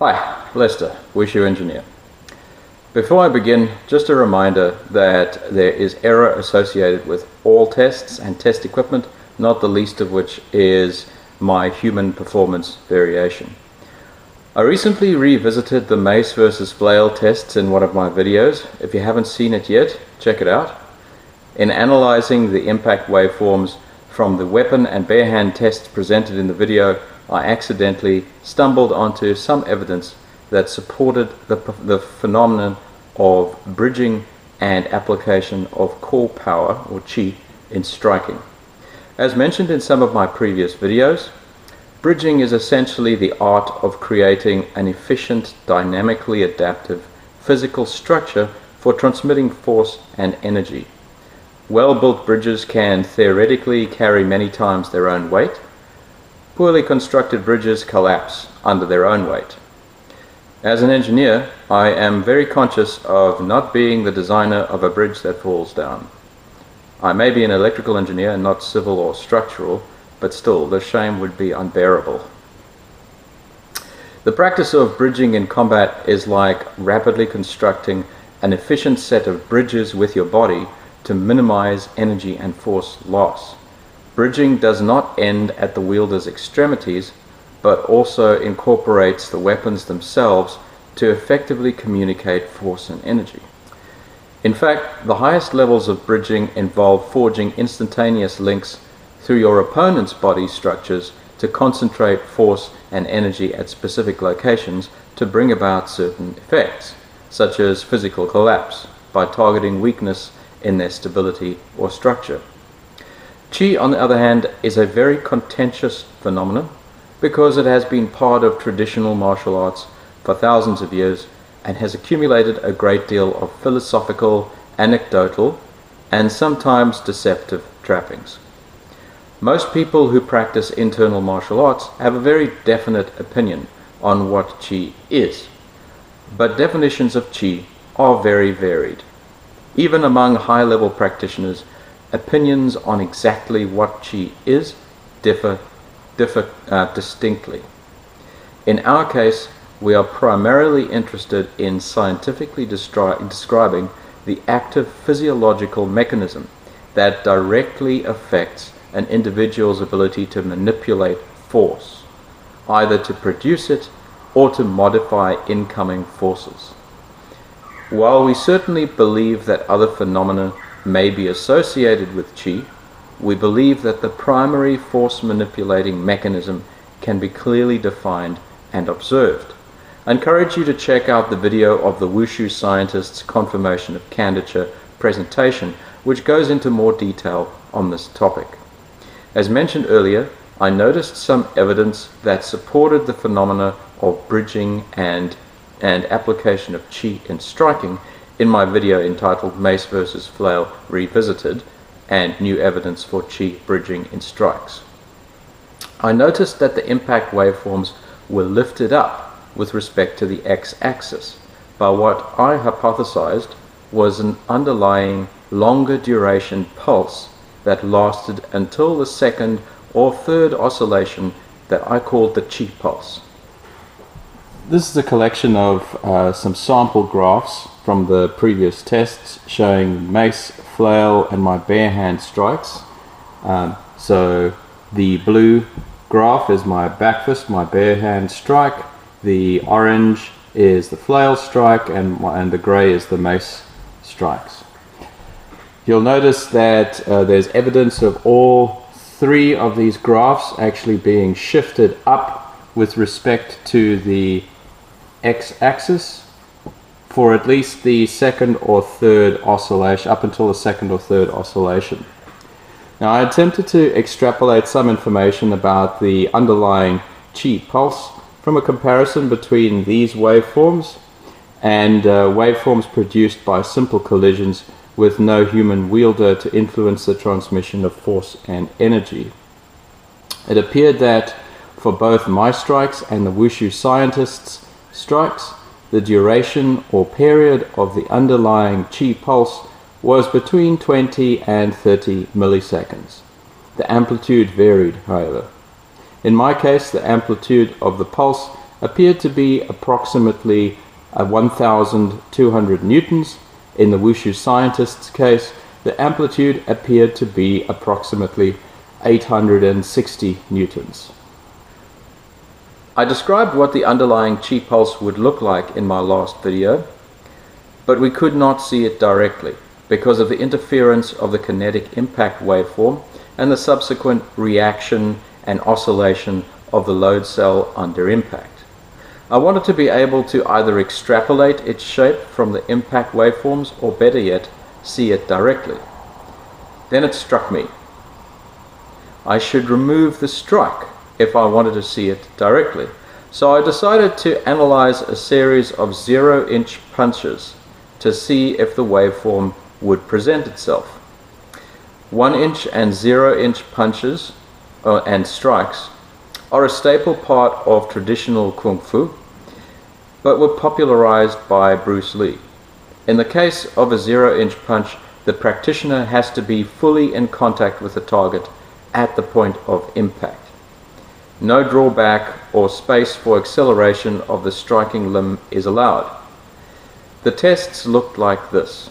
Hi, Lester, Wushu Engineer. Before I begin, just a reminder that there is error associated with all tests and test equipment, not the least of which is my human performance variation. I recently revisited the mace versus flail tests in one of my videos. If you haven't seen it yet, check it out. In analyzing the impact waveforms from the weapon and bare hand tests presented in the video, I accidentally stumbled onto some evidence that supported the phenomenon of bridging and application of core power, or chi, in striking. As mentioned in some of my previous videos, bridging is essentially the art of creating an efficient, dynamically adaptive physical structure for transmitting force and energy. Well-built bridges can theoretically carry many times their own weight. Poorly constructed bridges collapse under their own weight. As an engineer, I am very conscious of not being the designer of a bridge that falls down. I may be an electrical engineer and not civil or structural, but still, the shame would be unbearable. The practice of bridging in combat is like rapidly constructing an efficient set of bridges with your body to minimize energy and force loss. Bridging does not end at the wielder's extremities, but also incorporates the weapons themselves to effectively communicate force and energy. In fact, the highest levels of bridging involve forging instantaneous links through your opponent's body structures to concentrate force and energy at specific locations to bring about certain effects, such as physical collapse, by targeting weakness in their stability or structure. Chi, on the other hand, is a very contentious phenomenon because it has been part of traditional martial arts for thousands of years and has accumulated a great deal of philosophical, anecdotal, and sometimes deceptive trappings. Most people who practice internal martial arts have a very definite opinion on what Chi is, but definitions of Chi are very varied. Even among high-level practitioners, opinions on exactly what Chi is differ distinctly. In our case, we are primarily interested in scientifically describing the active physiological mechanism that directly affects an individual's ability to manipulate force, either to produce it or to modify incoming forces. While we certainly believe that other phenomena may be associated with Chi, we believe that the primary force manipulating mechanism can be clearly defined and observed. I encourage you to check out the video of the Wushu scientist's confirmation of candidature presentation, which goes into more detail on this topic. As mentioned earlier, I noticed some evidence that supported the phenomena of bridging and application of Chi in striking in my video entitled Mace vs. Flail Revisited and New Evidence for Chi Bridging in Strikes. I noticed that the impact waveforms were lifted up with respect to the x-axis by what I hypothesized was an underlying longer duration pulse that lasted until the second or third oscillation that I called the Chi pulse. This is a collection of some sample graphs from the previous tests showing mace, flail, and my bare hand strikes. So the blue graph is my back fist, my bare hand strike. The orange is the flail strike, and the grey is the mace strikes. You'll notice that there's evidence of all three of these graphs actually being shifted up with respect to the x-axis for at least the second or third oscillation, up until the second or third oscillation. Now, I attempted to extrapolate some information about the underlying Chi pulse from a comparison between these waveforms and waveforms produced by simple collisions with no human wielder to influence the transmission of force and energy. It appeared that for both my strikes and the Wushu scientists' strikes, the duration or period of the underlying Chi pulse was between 20 and 30 milliseconds. The amplitude varied, however. In my case, the amplitude of the pulse appeared to be approximately 1,200 newtons. In the Wushu scientist's case, the amplitude appeared to be approximately 860 newtons. I described what the underlying chi pulse would look like in my last video, but we could not see it directly because of the interference of the kinetic impact waveform and the subsequent reaction and oscillation of the load cell under impact. I wanted to be able to either extrapolate its shape from the impact waveforms or, better yet, see it directly. Then it struck me. I should remove the strike if I wanted to see it directly. So I decided to analyze a series of 0-inch punches to see if the waveform would present itself. 1-inch and 0-inch punches and strikes are a staple part of traditional Kung Fu, but were popularized by Bruce Lee. In the case of a 0-inch punch, the practitioner has to be fully in contact with the target at the point of impact. No drawback or space for acceleration of the striking limb is allowed. The tests looked like this.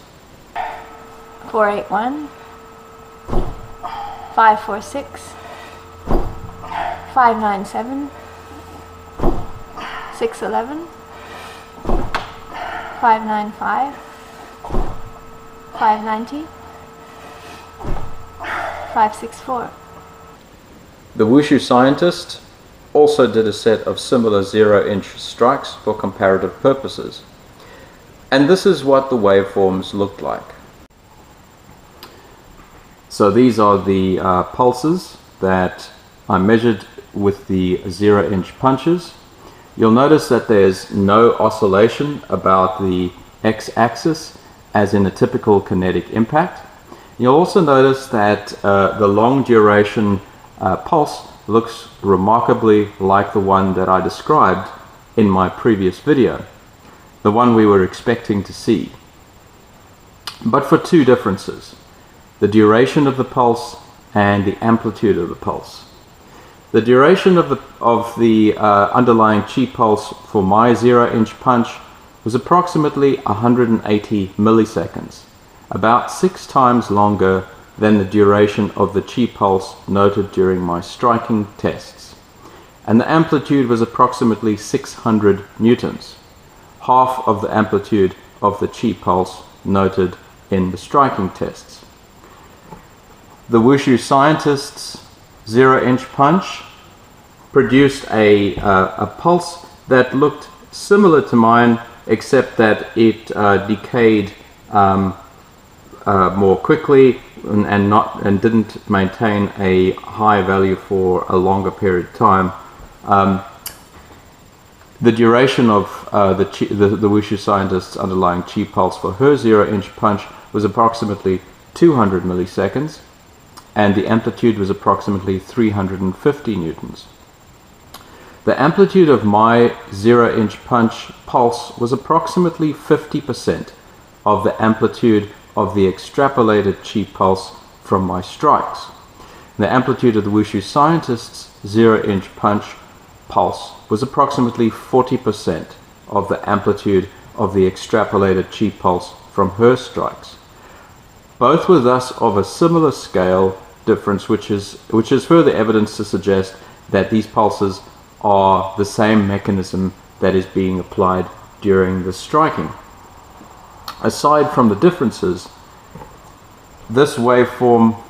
481, 546, 597, 611, 595, 590, 564. The Wushu scientist also did a set of similar 0-inch strikes for comparative purposes. And this is what the waveforms looked like. So these are the pulses that I measured with the 0-inch punches. You'll notice that there's no oscillation about the x-axis as in a typical kinetic impact. You'll also notice that the long duration pulse looks remarkably like the one that I described in my previous video, the one we were expecting to see, but for two differences: the duration of the pulse and the amplitude of the pulse. The duration of the underlying chi pulse for my 0-inch punch was approximately 180 milliseconds, about 6 times longer than the duration of the chi pulse noted during my striking tests, and the amplitude was approximately 600 newtons, half of the amplitude of the chi pulse noted in the striking tests. The Wushu scientist's 0-inch punch produced a pulse that looked similar to mine, except that it decayed more quickly and didn't maintain a high value for a longer period of time. The duration of the Wushu scientist's underlying chi pulse for her 0-inch punch was approximately 200 milliseconds, and the amplitude was approximately 350 newtons. The amplitude of my 0-inch punch pulse was approximately 50% of the amplitude of the extrapolated chi pulse from my strikes. The amplitude of the Wushu scientist's 0-inch punch pulse was approximately 40% of the amplitude of the extrapolated chi pulse from her strikes. Both were thus of a similar scale difference, which is further evidence to suggest that these pulses are the same mechanism that is being applied during the striking. Aside from the differences, this waveform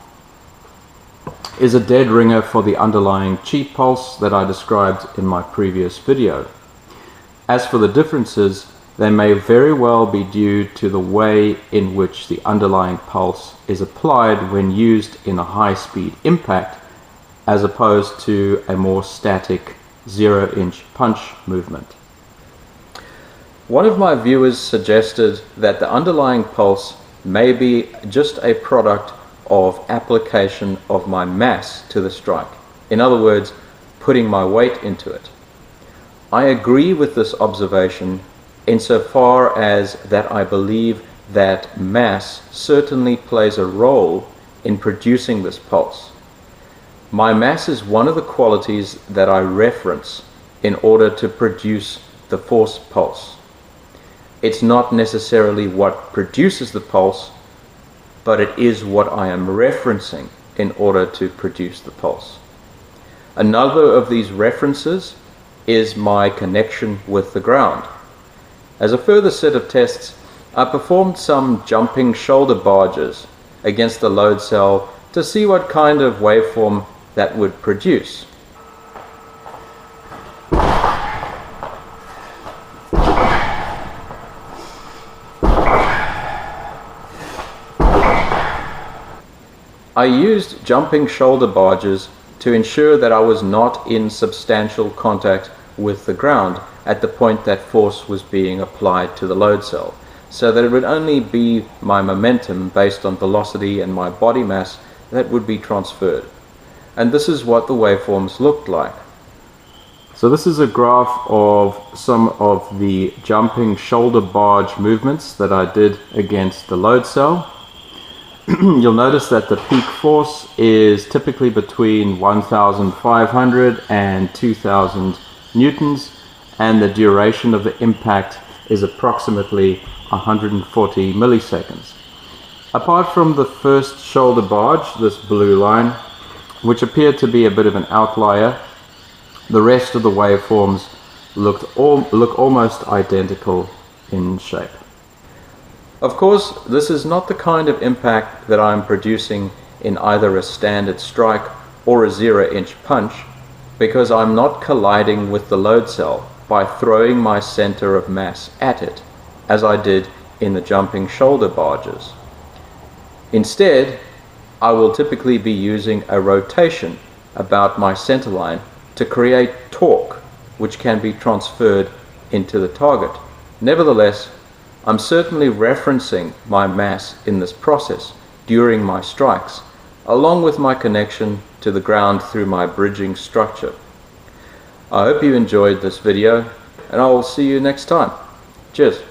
is a dead ringer for the underlying chi pulse that I described in my previous video. As for the differences, they may very well be due to the way in which the underlying pulse is applied when used in a high-speed impact, as opposed to a more static 0-inch punch movement. One of my viewers suggested that the underlying pulse may be just a product of application of my mass to the strike. In other words, putting my weight into it. I agree with this observation insofar as that I believe that mass certainly plays a role in producing this pulse. My mass is one of the qualities that I reference in order to produce the force pulse. It's not necessarily what produces the pulse, but it is what I am referencing in order to produce the pulse. Another of these references is my connection with the ground. As a further set of tests, I performed some jumping shoulder barges against the load cell to see what kind of waveform that would produce. I used jumping shoulder barges to ensure that I was not in substantial contact with the ground at the point that force was being applied to the load cell, so that it would only be my momentum based on velocity and my body mass that would be transferred. And this is what the waveforms looked like. So this is a graph of some of the jumping shoulder barge movements that I did against the load cell. You'll notice that the peak force is typically between 1,500 and 2,000 newtons, and the duration of the impact is approximately 140 milliseconds. Apart from the first shoulder barge, this blue line, which appeared to be a bit of an outlier, the rest of the waveforms look almost identical in shape. Of course, this is not the kind of impact that I'm producing in either a standard strike or a 0-inch punch, because I'm not colliding with the load cell by throwing my center of mass at it, as I did in the jumping shoulder barges. Instead, I will typically be using a rotation about my center line to create torque, which can be transferred into the target. Nevertheless, I'm certainly referencing my mass in this process during my strikes, along with my connection to the ground through my bridging structure. I hope you enjoyed this video, and I will see you next time. Cheers.